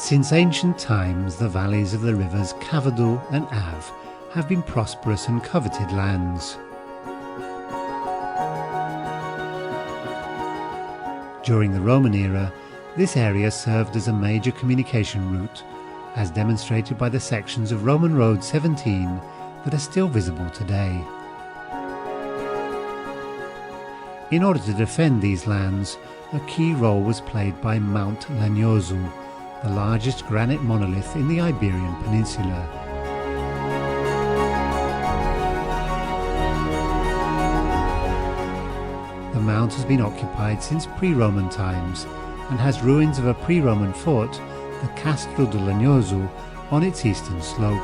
Since ancient times, the valleys of the rivers Cavado and Ave have been prosperous and coveted lands. During the Roman era, this area served as a major communication route, as demonstrated by the sections of Roman Road 17 that are still visible today. In order to defend these lands, a key role was played by Mount Lanhoso, the largest granite monolith in the Iberian Peninsula. The mount has been occupied since pre-Roman times and has ruins of a pre-Roman fort, the Castro de Lanhoso, on its eastern slope.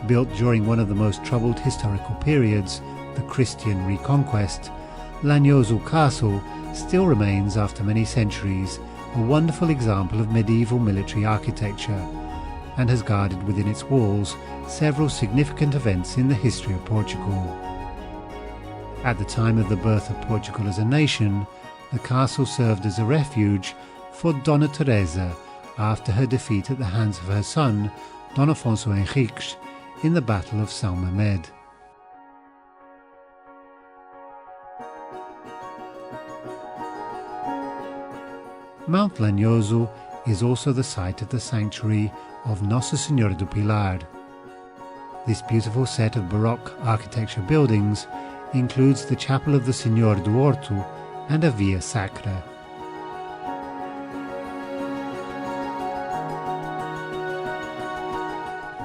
Built during one of the most troubled historical periods, the Christian Reconquest, Lanhoso Castle still remains after many centuries a wonderful example of medieval military architecture, and has guarded within its walls several significant events in the history of Portugal. At the time of the birth of Portugal as a nation, the castle served as a refuge for Dona Teresa after her defeat at the hands of her son, Don Afonso Henriques, in the Battle of São Mamed. Mount Lanhoso is also the site of the sanctuary of Nossa Senhora do Pilar. This beautiful set of Baroque architecture buildings includes the Chapel of the Senhor do Horto and a Via Sacra.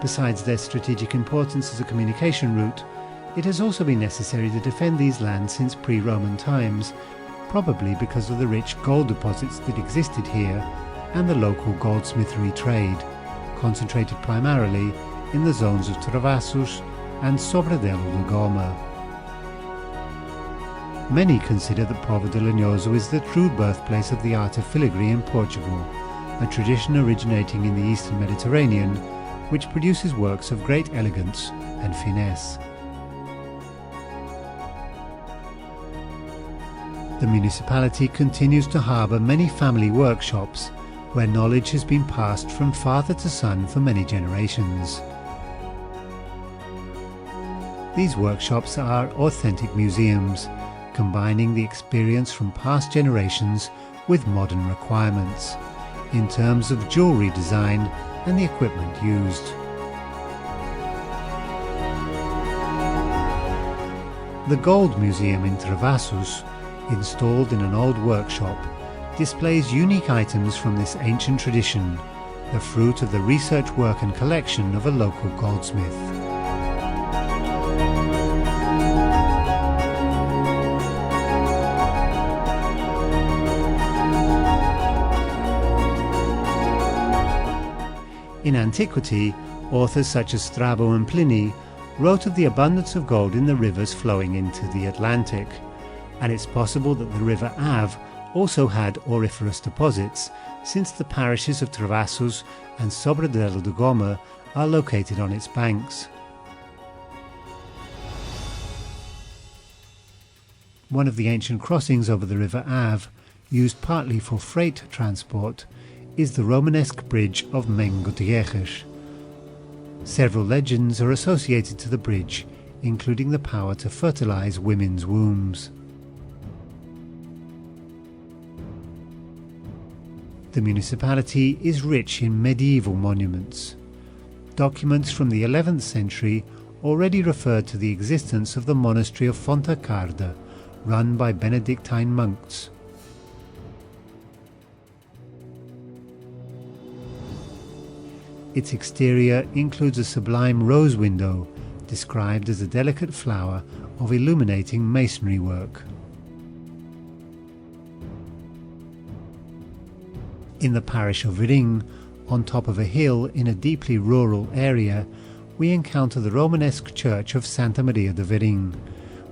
Besides their strategic importance as a communication route, it has also been necessary to defend these lands since pre-Roman times, probably because of the rich gold deposits that existed here and the local goldsmithery trade, concentrated primarily in the zones of Travassos and Sobradelo de Goma. Many consider that Póvoa de Lanhoso is the true birthplace of the art of filigree in Portugal, a tradition originating in the eastern Mediterranean, which produces works of great elegance and finesse. The municipality continues to harbour many family workshops where knowledge has been passed from father to son for many generations. These workshops are authentic museums, combining the experience from past generations with modern requirements, in terms of jewellery design and the equipment used. The Gold Museum in Travassos, installed in an old workshop, displays unique items from this ancient tradition, the fruit of the research work and collection of a local goldsmith. In antiquity, authors such as Strabo and Pliny wrote of the abundance of gold in the rivers flowing into the Atlantic, and it's possible that the river Ave also had auriferous deposits, since the parishes of Travassos and Sobradelo de Goma are located on its banks. One of the ancient crossings over the river Ave, used partly for freight transport, is the Romanesque bridge of Gutierrez. Several legends are associated to the bridge, including the power to fertilize women's wombs. The municipality is rich in medieval monuments. Documents from the 11th century already referred to the existence of the monastery of Fontacarda, run by Benedictine monks. Its exterior includes a sublime rose window, described as a delicate flower of illuminating masonry work. In the parish of Ring, on top of a hill in a deeply rural area, we encounter the Romanesque church of Santa Maria de Viring,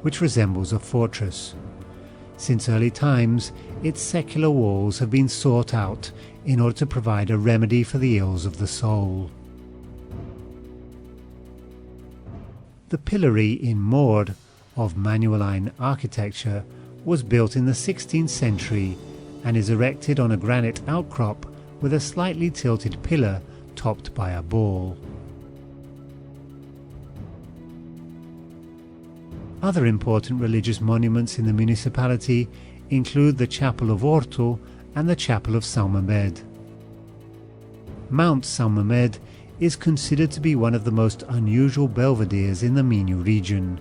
which resembles a fortress. Since early times, its secular walls have been sought out in order to provide a remedy for the ills of the soul. The pillory in Mord, of Manueline architecture, was built in the 16th century and is erected on a granite outcrop with a slightly tilted pillar topped by a ball. Other important religious monuments in the municipality include the Chapel of Orto and the Chapel of São Mamed. Mount São Mamed is considered to be one of the most unusual belvederes in the Minho region,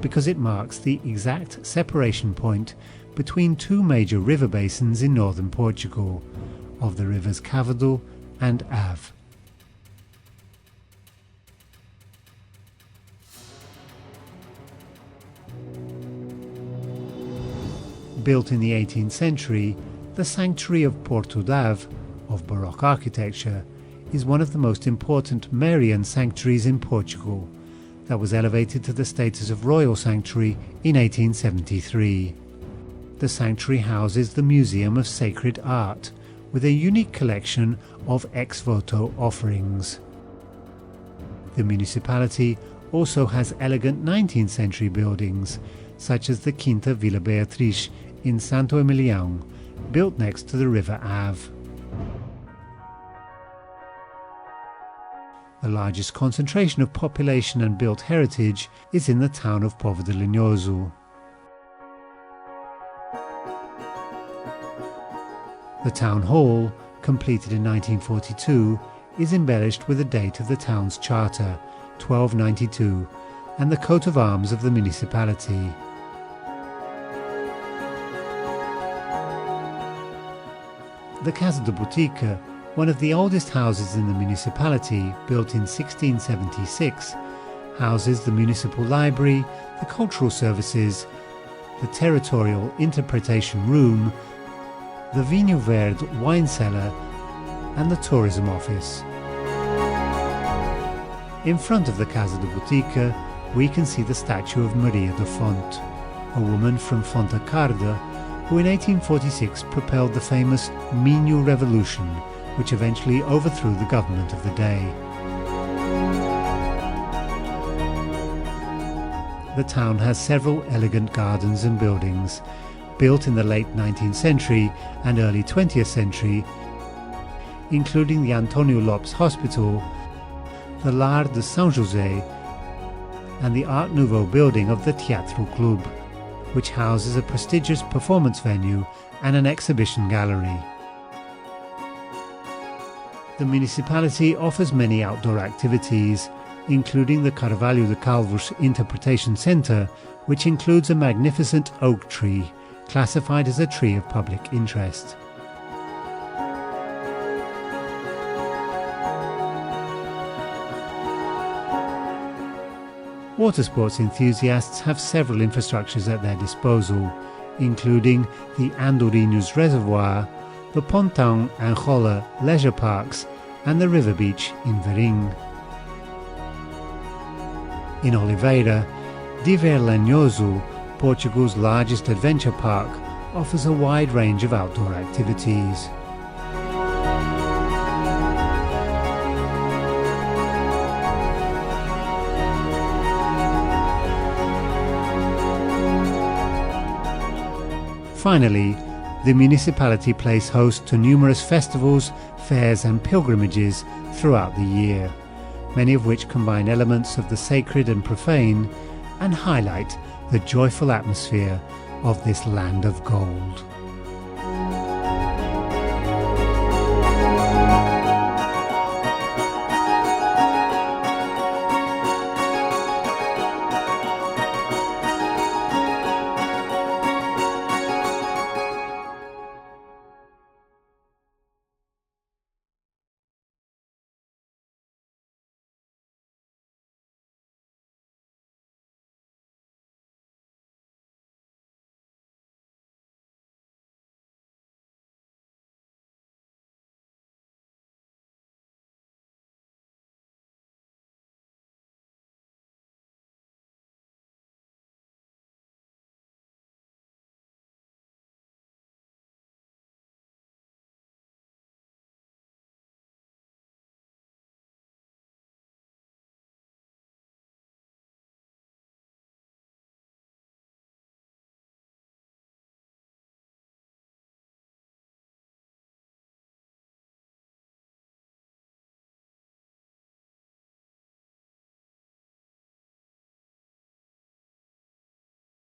because it marks the exact separation point between two major river basins in northern Portugal, of the rivers Cavado and Ave. Built in the 18th century, the sanctuary of Porto d'Ave, of Baroque architecture, is one of the most important Marian sanctuaries in Portugal, that was elevated to the status of royal sanctuary in 1873. The sanctuary houses the Museum of Sacred Art, with a unique collection of ex voto offerings. The municipality also has elegant 19th century buildings, such as the Quinta Vila Beatriz in Santo Emilião, built next to the river Ave. The largest concentration of population and built heritage is in the town of Póvoa de Lanhoso. The town hall, completed in 1942, is embellished with the date of the town's charter, 1292, and the coat of arms of the municipality. The Casa de Botica, one of the oldest houses in the municipality, built in 1676, houses the municipal library, the cultural services, the territorial interpretation room, the Vinho Verde wine cellar, and the tourism office. In front of the Casa de Botica, we can see the statue of Maria da Fonte, a woman from Fontacarda, who in 1846 propelled the famous Minho Revolution, which eventually overthrew the government of the day. The town has several elegant gardens and buildings, built in the late 19th century and early 20th century, including the Antonio Lopes Hospital, the Lar de São José, and the Art Nouveau building of the Teatro Club, which houses a prestigious performance venue and an exhibition gallery. The municipality offers many outdoor activities, including the Carvalho de Calvos Interpretation Centre, which includes a magnificent oak tree, classified as a tree of public interest. Water sports enthusiasts have several infrastructures at their disposal, including the Andorinhos Reservoir, the Pontão and Rola leisure parks, and the river beach in Verim. In Oliveira, Póvoa de Lanhoso, Portugal's largest adventure park, offers a wide range of outdoor activities. Finally, the municipality plays host to numerous festivals, fairs and pilgrimages throughout the year, many of which combine elements of the sacred and profane and highlight the joyful atmosphere of this land of gold.